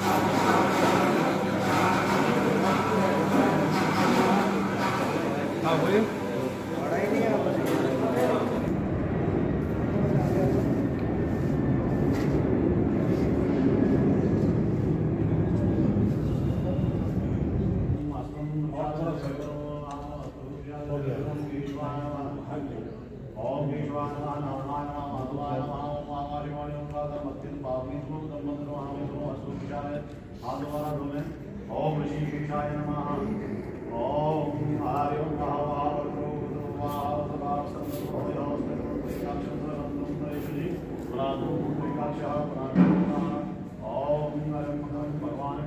हाँ बोलिए। ओम ऋषिकेशाय नमः। ओम आर्यं भगवान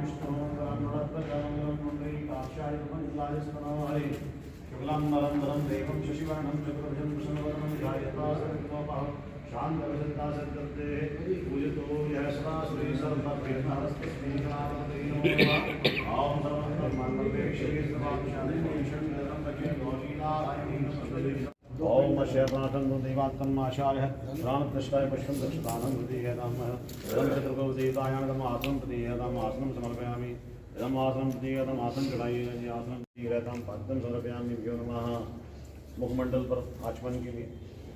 विष्णु शुक्लां नरं देवं शशिवर्णं चतुर्भुजं प्रसन्नवदनं ध्यायेत् शान्तरजता सद्गते पूजितो यः सदा श्री सर्वभूतहरस्मै नमः। ओम ओम शैवनाथं देवात्मनाशाय प्राणप्रष्टाय पुष्पं दक्षिणानं प्रतीयतामः। इदं चतुर्भुवदेवतायां आसनं प्रतीयताम् आसनं समर्पयामि। इदम् आसनं प्रतीयताम् आसनं चढ़ाइए आसनं प्रतीयताम् पाद्यं समर्पयामि। भ्यो नमः। मुखमंडल पर आचमन के लिए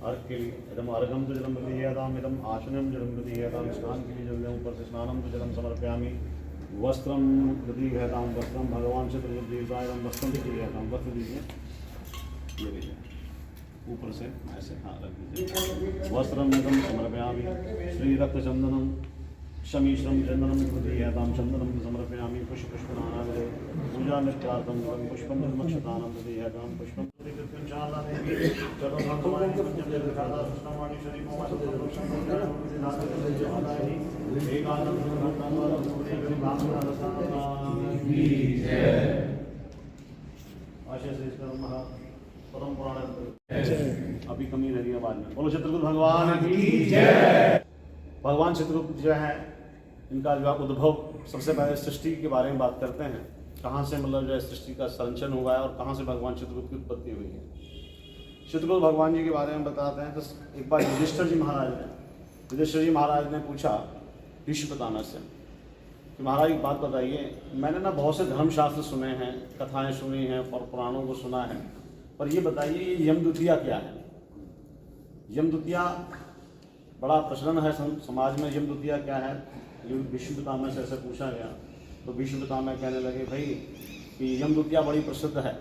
अर्घ के लिए इदम अर्घम तो जलम प्रतीयताम् इदम आसनम जलम प्रतीयताम् स्नान के लिए जल ऊपर से स्नानम तो जलम समर्पयामि। वस्त्रम प्रतीयताम् वस्त्रम भगवान से प्रतीयताम् वस्त्रम प्रतीयताम् वस्त्र दीजिए ये लीजिए ऊपर से ऐसे हाँ रख दीजिए। वस्त्रम इदम समर्पयामि। श्री रक्तचंदनम शमीश्रम चंदनम प्रतीयताम् चंदनम समर्पयामि। पुष्पपुष्पनानां पूजा नित्यार्थं पुष्पं निर्मक्षतानं प्रतीयताम् पुष्पं अभी कमी रही आवाज में। बोलो चित्रगुप्त भगवान की जय। भगवान चित्रगुप्त जो है इनका जो उद्भव सबसे पहले सृष्टि के बारे में बात करते हैं। कहाँ से मतलब जो है सृष्टि का संरचन हुआ है और कहाँ से भगवान चित्रगुप्त की उत्पत्ति हुई है। चित्रगुप्त भगवान जी के बारे में बताते हैं। तो एक बार युधिष्ठिर जी महाराज ने पूछा भीष्मपितामह से कि महाराज एक बात बताइए, मैंने ना बहुत से धर्मशास्त्र सुने हैं, कथाएं सुनी हैं और पुराणों को सुना है, पर ये बताइए ये यमद्वितीया क्या है। यमद्वितीया बड़ा प्रचलन है समाज में। यमद्वितीया क्या है ये भीष्मपितामह से ऐसे पूछा गया तो भीष्मपितामह कहने लगे भाई कि यमद्वितीया बड़ी प्रसिद्ध है।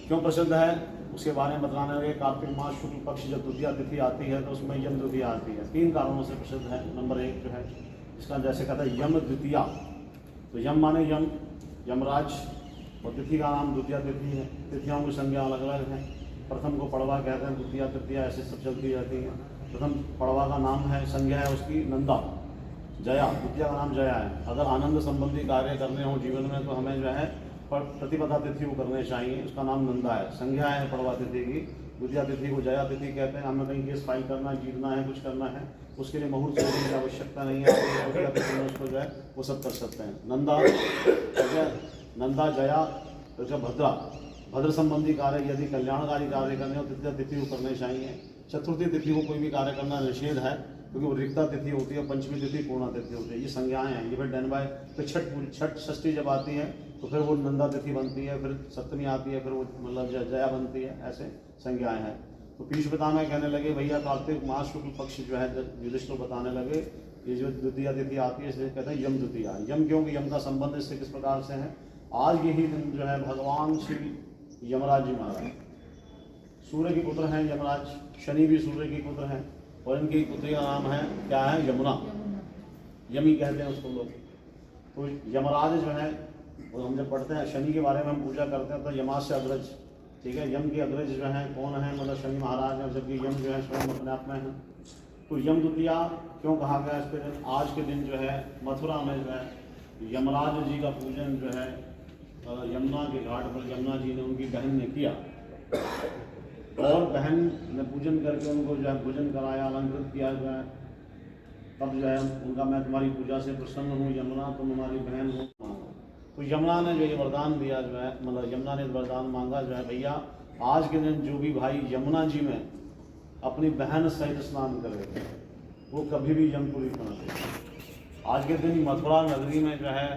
क्यों प्रसिद्ध है उसके बारे में बताने लगे। कार्तिक मास शुक्ल पक्ष जब द्वितीया तिथि आती है तो उसमें यमद्वितीया आती है। 3 कारणों से प्रसिद्ध है। नंबर 1 जो है इसका जैसे कहता है यम द्वितीया, तो यम माने यम यमराज और तिथि का नाम द्वितीया तिथि है। तिथियों की संज्ञा अलग अलग है। प्रथम को पड़वा कहते हैं, द्वितीया तृतीया ऐसे सब चलती जाती है। प्रथम पड़वा का नाम है, संज्ञा है उसकी नंदा। जया द्वितीया का नाम जया है। अगर आनंद संबंधी कार्य करने हो जीवन में तो हमें जो है प्रतिपदा तिथि को करने चाहिए, उसका नाम नंदा है। संज्ञा है पड़वा तिथि की। द्वितीया तिथि को जया तिथि कहते हैं। हमें कहीं केस फाइल करना है, जीतना है, कुछ करना है, उसके लिए मुहूर्त की आवश्यकता नहीं है। द्वितीया तिथि में उसको जो है वो सब कर सकते हैं। नंदा जया तो भद्रा भद्र संबंधी कार्य यदि कल्याणकारी कार्य करने हो तृतीया तिथि को करने चाहिए। चतुर्थी तिथि को कोई भी कार्य करना निषेध है क्योंकि वो रिक्ता तिथि होती है। पंचमी तिथि पूर्णा तिथि होती है। ये संज्ञाएं हैं। ये फिर डन बाय फिर छठ षष्ठी जब आती है तो फिर वो नंदा तिथि बनती है, फिर सप्तमी आती है, फिर वो मतलब जया बनती है। ऐसे संज्ञाएं हैं। तो भीष्मपितामह कहने लगे भैया कार्तिक मास शुक्ल पक्ष जो है युधिष्ठिर बताने लगे ये जो द्वितीया तिथि आती है इसलिए कहते हैं यम द्वितीया। यम क्योंकि यम का संबंध इससे किस प्रकार से है। आज यही दिन जो है भगवान श्री यमराज जी महाराज सूर्य के पुत्र हैं। यमराज शनि भी सूर्य के पुत्र हैं और इनकी पुत्री का नाम है क्या है यमुना। यमी कहते हैं उसको लोग। तो यमराज जो है वो हम जब पढ़ते हैं शनि के बारे में हम पूजा करते हैं तो यमा से अग्रज, ठीक है। यम के अग्रज जो हैं कौन है मतलब शनि महाराज हैं, जबकि यम जो है स्वयं अपने आप में है। तो यम द्वितीया क्यों कहा गया इस पर। आज के दिन जो है मथुरा में जो है यमराज जी का पूजन जो है यमुना के घाट पर यमुना जी ने उनकी बहन ने किया और बहन ने पूजन करके उनको जो है भोजन कराया, अलंकृत किया जो है। तब जो है उनका मैं तुम्हारी पूजा से प्रसन्न हूँ यमुना, तुम हमारी बहन हो। तो यमुना ने जो ये वरदान दिया जो है मतलब यमुना ने वरदान मांगा जो है भैया आज के दिन जो भी भाई यमुना जी में अपनी बहन सहित स्नान करे वो कभी भी यमपुरी बना दे। आज के दिन मथुरा नगरी में जो है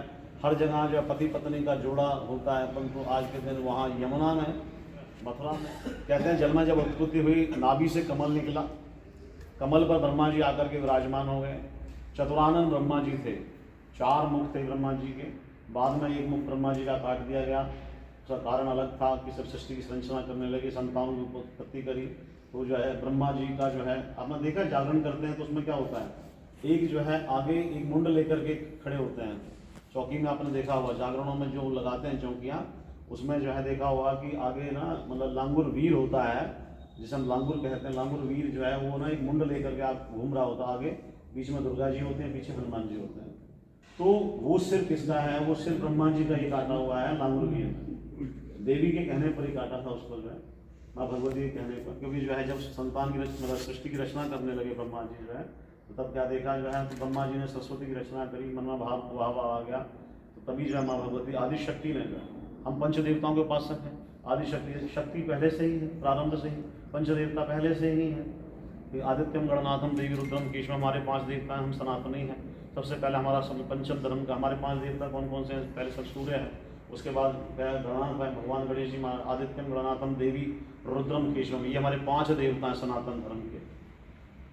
हर जगह जो है पति पत्नी का जोड़ा होता है, परंतु आज के दिन वहाँ यमुना में, मथुरा में कहते हैं जल में जब उत्पत्ति हुई नाभि से कमल निकला, कमल पर ब्रह्मा जी आकर के विराजमान हो गए। चतुरानन ब्रह्मा जी थे, 4 मुख थे ब्रह्मा जी के। बाद में एक मुख ब्रह्मा जी का काट दिया गया, उसका कारण अलग था कि सब सृष्टि की संरचना करने लगे, संतानों की उत्पत्ति करी। तो जो है ब्रह्मा जी का जो है आपने देखा जागरण करते हैं तो उसमें क्या होता है, एक जो है आगे एक मुंड लेकर के खड़े होते हैं। चौकी में आपने देखा होगा जागरणों में जो लगाते हैं चौकियाँ, उसमें जो है देखा होगा कि आगे ना मतलब लांगुर वीर होता है, जिसे हम लांगुर कहते हैं। लांगुर वीर जो है वो ना एक मुंड लेकर के आप घूम रहा होता है, आगे बीच में दुर्गा जी होते हैं, पीछे हनुमान जी होते हैं। तो वो सिर किसका है, वो सिर ब्रह्मा जी का ही काटा हुआ है लांगुर वीर। देवी के कहने पर ही काटा था उसको जो है, माँ भगवती के कहने पर, क्योंकि जो है जब संतान की मतलब सृष्टि की रचना करने लगे ब्रह्मा जी जो है, तो तब क्या देखा जो है, तो ब्रह्मा जी ने सरस्वती की रचना करी, मन में भाव आ गया। तो तभी जो है माँ भगवती आदि शक्ति ने जो है, हम पंच देवताओं के उपासक हैं, आदि शक्ति पहले से ही है, प्रारंभ से ही पंच देवता पहले से ही है। आदित्यम गणनाथम देवी रुद्रम केशव, हमारे 5 देवता हैं, हम सनातनी हैं। सबसे पहले हमारा पंचम धर्म का हमारे 5 देवता कौन कौन से हैं, पहले सब सूर्य है, उसके बाद गणनाथ है भगवान गणेश जी, आदित्यम गणनाथम देवी रुद्रम केशवम, ये हमारे 5 देवता हैं सनातन धर्म के।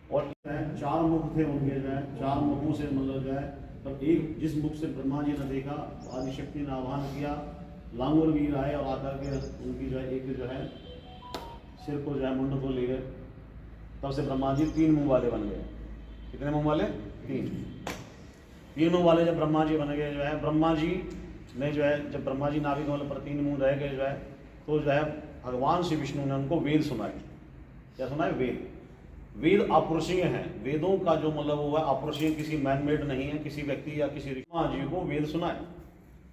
और 4 मुख थे उनके जो है, 4 मुखों से मतलब जो है, तब एक जिस मुख से ब्रह्मा जी ने देखा, आदिशक्ति ने आह्वान किया, लांगुर वीर आए और आकर के उनकी जो है एक जो है सिर को जो है मुंड को ले गए। तब से ब्रह्मा जी 3 मुंह वाले बन गए। कितने मुंह वाले? 3 मुंह वाले जब ब्रह्मा जी बन गए जो है, ब्रह्मा जी ने जो है जब ब्रह्मा जी नाभि कमल पर 3 मुंह रह गए जो है, तो जो है भगवान श्री विष्णु ने उनको वेद सुनाए। क्या सुनाए? वेद। वेद अपरुषीय हैं, वेदों का जो मतलब हुआ अपरुषीय, किसी मैनमेड नहीं है, किसी व्यक्ति या किसी ब्रह्मा जी को वेद सुनाए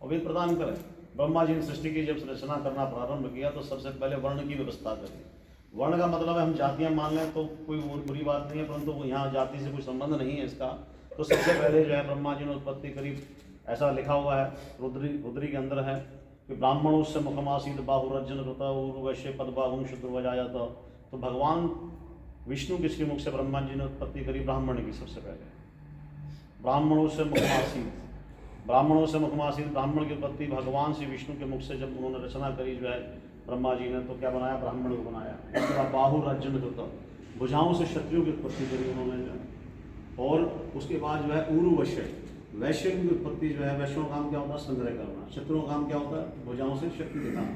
और वेद प्रदान करे। ब्रह्मा जी ने सृष्टि की जब रचना करना प्रारंभ किया तो सबसे पहले वर्ण की व्यवस्था करी। वर्ण का मतलब है हम जातियां मान लें तो कोई बुरी बात नहीं है, परंतु यहाँ जाति से कोई संबंध नहीं है इसका। तो सबसे पहले जो है ब्रह्मा जी ने उत्पत्ति करी, ऐसा लिखा हुआ है रुद्री के अंदर है कि ब्राह्मणों से मुखमासीद बाहुरजन ऋता उर्वश्य पदबाहुम शुद्ध वजाया। तो भगवान विष्णु के श्रीमुख से ब्रह्मा जी ने उत्पत्ति करी ब्राह्मण की। सबसे पहले ब्राह्मणों से मुखमासीद, ब्राह्मण की उत्पत्ति भगवान श्री विष्णु के मुख से जब उन्होंने रचना करी जो है ब्रह्मा जी ने, तो क्या बनाया? ब्राह्मण को बनाया। उसके बाद बाहुरजन ऋता, भुजाओं से क्षत्रियों की उत्पत्ति करी उन्होंने जो है। और उसके बाद जो है उर्वश्य, वैश्य की उत्पत्ति जो है, वैश्यों का काम क्या होता है? संग्रह करना। क्षत्रियों का काम क्या होता है? भुजाओं से शक्ति दिखाना।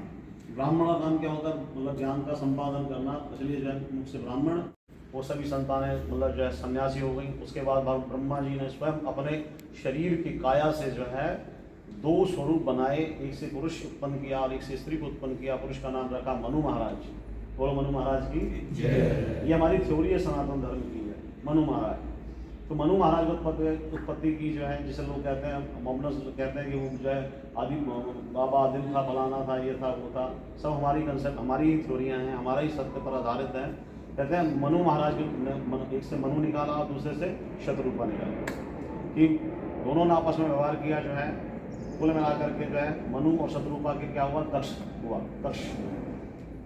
ब्राह्मण का काम क्या होता है? मतलब ज्ञान का संपादन करना, इसलिए जो है मुख से ब्राह्मण। वो सभी संतानें मतलब जो है सन्यासी हो गई। उसके बाद ब्रह्मा जी ने स्वयं अपने शरीर की काया से जो है 2 स्वरूप बनाए, एक से पुरुष उत्पन्न किया और एक से स्त्री को उत्पन्न किया। पुरुष का नाम रखा मनु महाराज। बोलो मनु महाराज की जय। ये हमारी थ्योरी है सनातन धर्म की है, मनु महाराज। तो मनु महाराज उत्पत्ति की जो है, जिसे लोग कहते हैं मोहम्मद कहते हैं कि वो जो है आदि बाबा आदिम था, फलाना था, ये था, वो था, सब हमारी कंसेप्ट, हमारी ही थ्योरियाँ हैं, हमारा ही सत्य पर आधारित है। कहते हैं मनु महाराज ने एक से मनु निकाला और दूसरे से शतरूपा निकाला, कि दोनों ने आपस में व्यवहार किया जो है। कुल मिला करके जो है मनु और शतरूपा के क्या हुआ? दक्ष हुआ, दक्ष।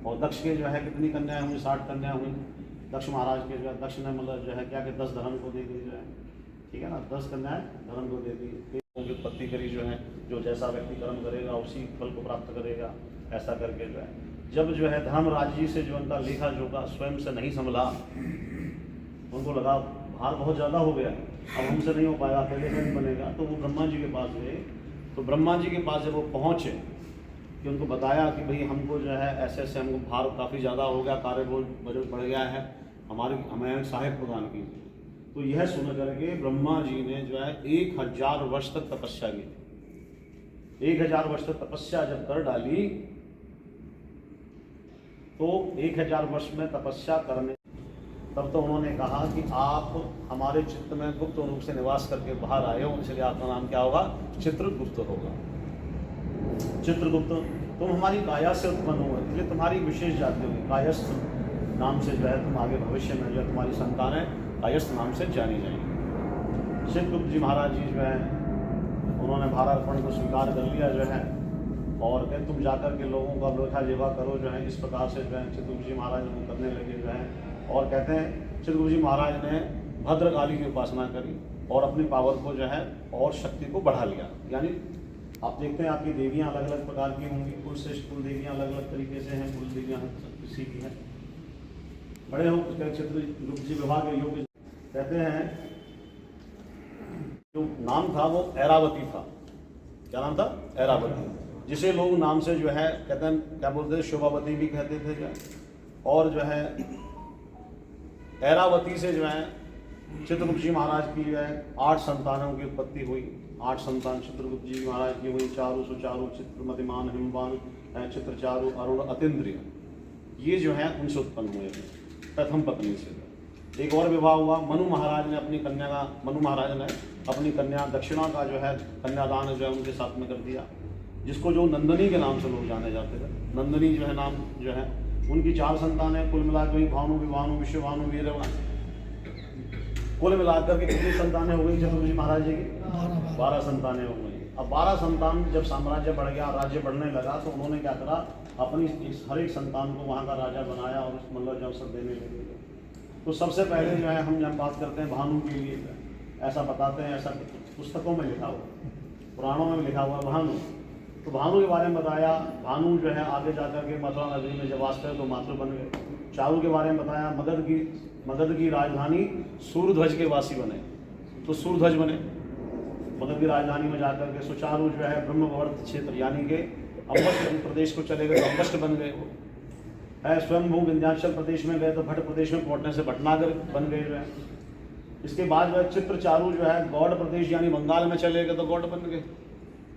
और दक्ष के जो है कितनी कन्याएं हुई? 60 कन्याएं हुई दक्ष महाराज के जो है। दक्ष ने मतलब जो है क्या कि 10 धर्म को दे दी जो है, ठीक है ना, 10 कन्याएं धर्म को दे दी। की उत्पत्ति करी जो है, जो जैसा व्यक्ति कर्म करेगा उसी फल को प्राप्त करेगा, ऐसा करके जो है। जब जो है धर्मराज जी से जो उनका लेखा जोखा स्वयं से नहीं संभला, उनको लगा भार बहुत ज़्यादा हो गया, अब हमसे नहीं हो पाएगा, पहले से नहीं बनेगा, तो वो ब्रह्मा जी के पास गए। तो ब्रह्मा जी के पास जब वो पहुँचे कि उनको बताया कि भाई हमको जो है ऐसे ऐसे हमको भार काफ़ी ज़्यादा हो गया, कार्य बोझ बढ़ गया है, हमें सहायक प्रदान कीजिए। तो यह सुन करके ब्रह्मा जी ने जो है 1000 वर्ष तक तपस्या की। 1000 वर्ष तक तपस्या जब कर डाली तो 1000 वर्ष में तपस्या करने तब तो उन्होंने कहा कि आप हमारे चित्त में गुप्त रूप से निवास करके बाहर आए हो, इसलिए आपका नाम क्या होगा? चित्रगुप्त होगा। चित्रगुप्त, तुम हमारी काया से उत्पन्न हुए, इसलिए तुम्हारी विशेष जाति होगी, कायस्थ नाम से जो है तुम आगे भविष्य में जो है तुम्हारी संतानें कायस्थ नाम से जानी जाएंगी। चित्रगुप्त जी महाराज जी जो है उन्होंने भारार्पण को स्वीकार कर लिया जो है, और कहते तुम जाकर के लोगों का लेखा जोखा करो जो है। इस प्रकार से जो है चित्रगुप्त जी महाराज करने लगे जो है। और कहते हैं चित्रगुप्त जी महाराज ने भद्रकाली की उपासना करी। और अपनी पावर को जो है और शक्ति को बढ़ा लिया। यानी आप देखते हैं आपकी देवियाँ अलग अलग प्रकार की होंगी, कुल श्रेष्ठ कुल देवियाँ अलग अलग तरीके से हैं, कुल देवियाँ किसी की हैं, बड़े हो चित्रगुप्त जी विवाह के योग कहते हैं। जो नाम था वो ऐरावती था। क्या नाम था? ऐरावती, जिसे लोग नाम से जो है कहते हैं, क्या बोलते थे, शोभावती भी कहते थे जो है। और जो है ऐरावती से जो है चित्रगुप्त जी महाराज की जो है 8 संतानों की उत्पत्ति हुई। 8 संतान चित्रगुप्त जी महाराज की हुई। चारु सुचारु चित्रमतिमान हिमवान चित्रचारु अरुण अतीन्द्रिय, ये जो है उनसे उत्पन्न हुए प्रथम पत्नी से। एक और विवाह हुआ, मनु महाराज ने अपनी कन्या दक्षिणा का जो है कन्यादान जो है उनके साथ में कर दिया, जिसको जो नंदनी के नाम से लोग जाने जाते थे। नंदनी जो है नाम जो है, उनकी 4 संतानें, कुल मिलाकर भानु विभानु विश्वभानु वीरवान, कुल मिलाकर के कितनी संतानें हो गई चित्रगुप्त जी महाराज जी की? 12 संतानें हो गई। अब 12 संतान जब साम्राज्य बढ़ गया, राज्य बढ़ने लगा, तो उन्होंने क्या करा, अपनी हर एक संतान को वहाँ का राजा बनाया और मतलब जो अवसर देने लगे। तो सबसे पहले जो है हम जब बात करते हैं भानु के लिए, ऐसा बताते हैं, ऐसा पुस्तकों में लिखा हुआ, पुराणों में लिखा हुआ भानु। तो भानु के बारे में बताया। भानु जो है आगे जाकर के मथुरा नगरी में जब वास करे तो मातृ बन गए। चारु के बारे में बताया, मगध की राजधानी सूर्यध्वज के वासी बने, तो सूर्यध्वज बने मगध की राजधानी में जाकर के। सुचारु जो है ब्रह्मवर्त क्षेत्र यानी कि अम्बष्ट प्रदेश को चले गए तो अम्बष्ट बन गए वो है। स्वयंभू विंध्याचल प्रदेश में गए तो भट्ट प्रदेश में पहुंचने से भटनागर बन गए जो है। इसके बाद जो है चित्रचारु जो है गौड़ प्रदेश यानी बंगाल में चले गए तो गौड़ बन गए।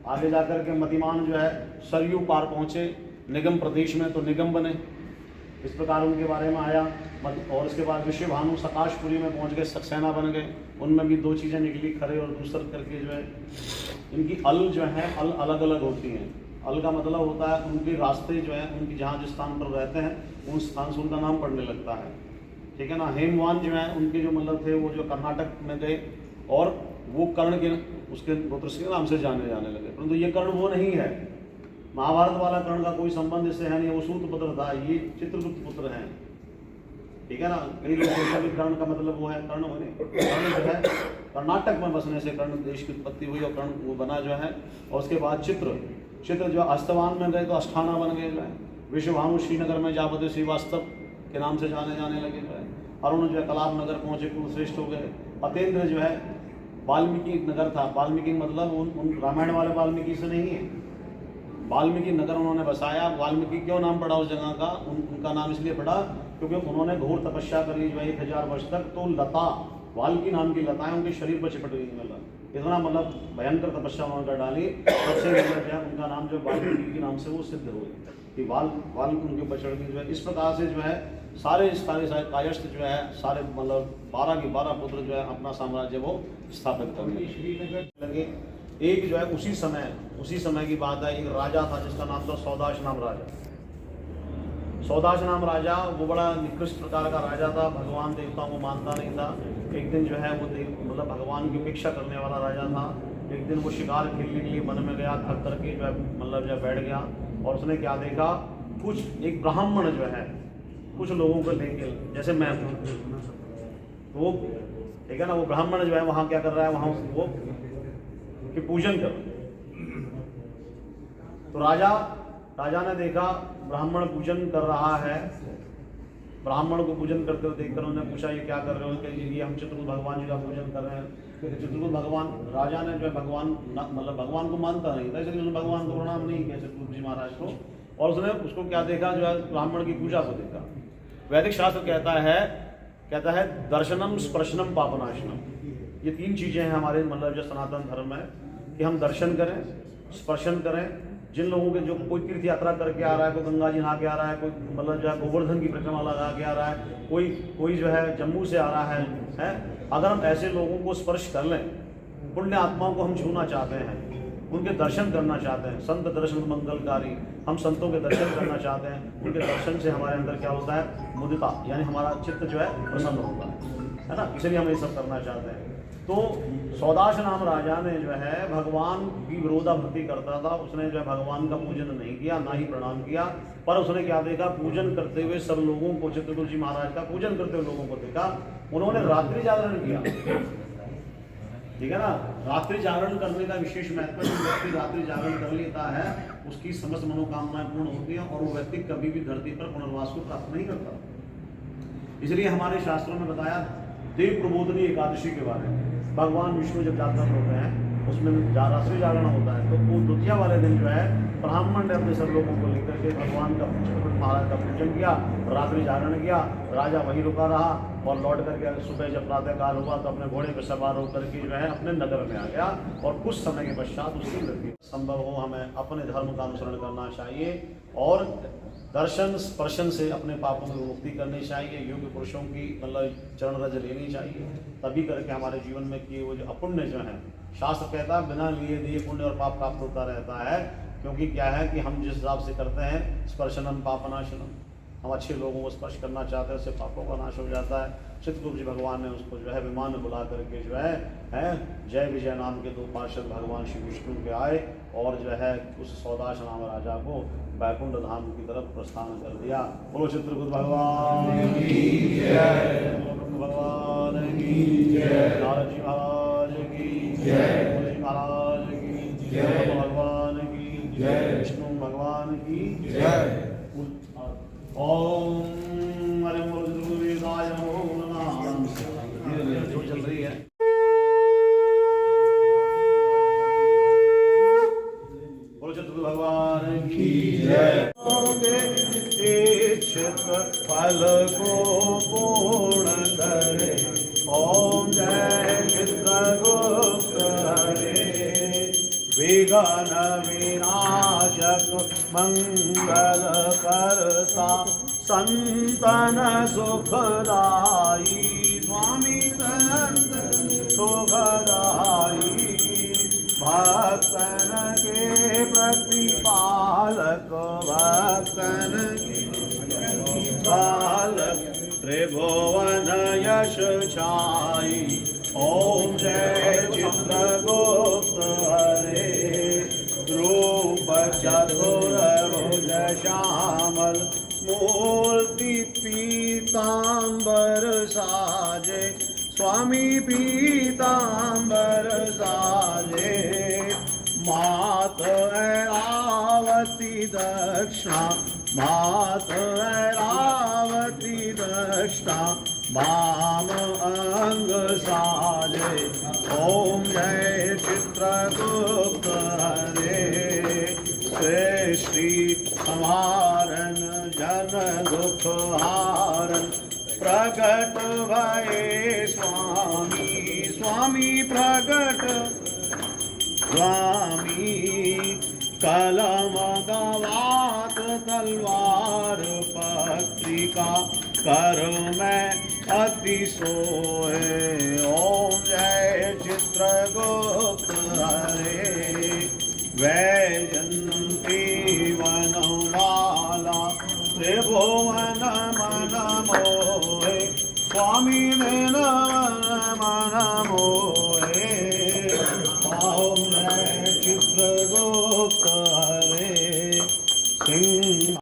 आगे जाकर के मतिमान जो है सरयू पार पहुंचे निगम प्रदेश में तो निगम बने, इस प्रकार उनके बारे में आया। और इसके बाद विश्वभानु सकाशपुरी में पहुंच गए, सक्सेना बन गए। उनमें भी 2 चीज़ें निकली, खरे और दूसर करके जो है। इनकी अल जो है अल अलग अलग होती हैं। अल का मतलब होता है उनके रास्ते जो है, उनकी जहाँ जिस स्थान पर रहते हैं उन स्थान से उनका नाम पड़ने लगता है, ठीक है ना। हेमवान जो है उनके जो मतलब थे वो जो कर्नाटक में गए और वो कर्ण के उसके गोत्र के नाम से जाने लगे, परंतु ये कर्ण वो नहीं है। महाभारत वाला कर्ण का कोई संबंध इससे है नहीं, वो सूत पुत्र था, ये चित्रगुप्त पुत्र हैं, ठीक है ना। कई लोग सोचते हैं कर्ण का मतलब वो है कर्ण बने। कर्ण जो है कर्नाटक में बसने से कर्ण देश की उत्पत्ति हुई और कर्ण वो बना जो है। और उसके बाद चित्र जो अस्तवान में गए तो अस्थाना बन गए जो है। विश्वभानु श्रीनगर में जापते श्रीवास्तव के नाम से जाने लगे जो है। अरुण जो है कलाप नगर पहुंचे, कुलश्रेष्ठ हो गए। अतेंद्र जो है वाल्मीकि नगर था। वाल्मीकि मतलब उन रामायण वाले वाल्मीकि से नहीं है, वाल्मीकि नगर उन्होंने बसाया। वाल्मीकि क्यों नाम पड़ा उस जगह का? उनका नाम इसलिए पड़ा क्योंकि उन्होंने घोर तपस्या करी जो है 1000 वर्ष तक। तो लता, वाल्मीकि नाम की लताएं उनके शरीर पर चिपट गई, मतलब इतना मतलब भयंकर तपस्या उन्होंने कर डाली। सबसे मतलब उनका नाम जो वाल्मीकि के नाम से वो सिद्ध हुए कि वाल्मीकि उनके ऊपर चढ़ गई जो है। इस प्रकार से जो है सारे कायस्थ जो है सारे मतलब 12 के 12 पुत्र जो है अपना साम्राज्य वो स्थापित करने लगे। एक जो है उसी समय की बात है, एक राजा था जिसका नाम था सौदाश नाम राजा। सौदाश नाम राजा वो बड़ा निकृष्ट प्रकार का राजा था, भगवान देवताओं को मानता नहीं था। एक दिन जो है वो मतलब भगवान की उपेक्षा करने वाला राजा था। एक दिन वो शिकार खेलने के लिए वन में गया, थक करके जो है मतलब जो बैठ गया और उसने क्या देखा, कुछ एक ब्राह्मण जो है कुछ लोगों को लेके, जैसे मैं वो ठीक है ना, वो ब्राह्मण जो है वहाँ क्या कर रहा है, वहाँ वो कि पूजन कर। तो राजा ने देखा ब्राह्मण पूजन कर रहा है। ब्राह्मण को पूजन करते हुए देखकर उन्होंने पूछा ये क्या कर रहे हो? कि ये हम चित्रगुप्त भगवान जी का पूजन कर रहे हैं। चित्रगुप्त भगवान, राजा ने जो है भगवान मतलब भगवान को मानता नहीं था, इसलिए उसने भगवान को प्रणाम नहीं किया चित्रगुप्त जी महाराज को। और उसने उसको क्या देखा, जो है ब्राह्मण की पूजा को देखा। वैदिक शास्त्र कहता है दर्शनम स्पर्शनम पापनाशनम, ये 3 चीज़ें हैं हमारे मतलब जो सनातन धर्म है कि हम दर्शन करें, स्पर्शन करें। जिन लोगों के जो कोई तीर्थ यात्रा करके आ रहा है, कोई गंगा जी नहा के आ रहा है, कोई मतलब जो है गोवर्धन की परिक्रमा लगा के आ रहा है, कोई जो है जम्मू से आ रहा है, अगर हम ऐसे लोगों को स्पर्श कर लें, पुण्य आत्माओं को हम छूना चाहते हैं, उनके दर्शन करना चाहते हैं, संत दर्शन मंगलकारी, हम संतों के दर्शन करना चाहते हैं, उनके दर्शन से हमारे अंदर क्या होता है, मुदिता, यानी हमारा चित्त जो है प्रसन्न होता है ना, इसलिए हम ये सब करना चाहते हैं। तो सौदाश नाम राजा ने जो है भगवान की विरोधाभक्ति करता था, उसने जो है भगवान का पूजन नहीं किया, ना ही प्रणाम किया, पर उसने क्या देखा, पूजन करते हुए सब लोगों को, चित्रगुप्त जी महाराज का पूजन करते हुए लोगों को देखा। उन्होंने रात्रि जागरण किया, ठीक है ना। रात्रि जागरण करने का विशेष महत्व है। जो व्यक्ति रात्रि जागरण कर लेता है उसकी समस्त मनोकामनाएं पूर्ण होती हैं और वो व्यक्ति कभी भी धरती पर पुनर्वास को प्राप्त नहीं करता। इसलिए हमारे शास्त्रों में बताया देव प्रबोधनी एकादशी के बारे में। भगवान विष्णु जब जागरण होते हैं उसमें रात्रि जागरण होता है, तो वो द्वितीय वाले दिन जो है ब्राह्मण ने अपने सब लोगों को लेकर के भगवान का महाराज का पूजन किया, रात्रि जागरण किया। राजा वहीं रुका रहा और लौट करके सुबह जब प्रातःकाल हुआ तो अपने घोड़े पर सवार होकर के जो है अपने नगर में आ गया और कुछ समय के पश्चात उसकी मृत्यु। संभव हो हमें अपने धर्म का अनुसरण करना चाहिए और दर्शन स्पर्शन से अपने पापों की मुक्ति करनी चाहिए। योग्य पुरुषों की मतलब चरण रज लेनी चाहिए, तभी करके हमारे जीवन में किए वो जो अपुण्य जो है, शास्त्र कहता है बिना लिए दिए पुण्य और पाप प्राप्त होता रहता है। क्योंकि क्या है कि हम जिस हिसाब से करते हैं स्पर्शनम पापनाशनम, हम अच्छे लोगों को स्पर्श करना चाहते हैं उससे पापों का नाश हो जाता है। चित्रकूट जी भगवान ने उसको जो है विमान में बुला करके जो है जय विजय नाम के 2 पार्षद भगवान श्री विष्णु के आए और जो है उस सौदाश नाम राजा को बैकुंठ धाम की तरफ प्रस्थान कर दिया। बोलो चित्रकूट भगवान की जय, भगवान की जय, नारद जी महाराज की जय, महाराज की जय, भगवान की जय, विष्णु भगवान की जय। ओम हरे वेदाय नमो नमः। धीरे धीरे जो चल रही है। बोलो चित्रकूट भगवान की जय। इच्छित फल को पूर्ण करे, ओम जय चित्रगुप्त हरे। विघ्न विनाशक मंगल करता, संतन सुखदाई, स्वामी संत सुखदाई। भक्तन के प्रतिपालक, भक्तन के प्रतिपालक, त्रिभुवन यश छाई। ओम जय चित्रगुप्त हरे। रूप चतुर्भुज श्यामल, मूर्ति पीतांबर साजे, स्वामी पीतांबर साजे। मात ऐरावती दक्षिणा, मात ऐरावती दक्षिणा, वाम अंग साजे। ओम जय चित्रगुप्त हरे। सृष्टि संहारन जन दुख हारन, प्रकट भये स्वामी, स्वामी प्रकट स्वामी। कलम गवात तलवार पत्रिका, कर में अति सोए। ओम जय चित्रगुप्त हरे। वैजंती वनमाला, त्रिभुवन मन मोहे, स्वामी ने मन मोहे।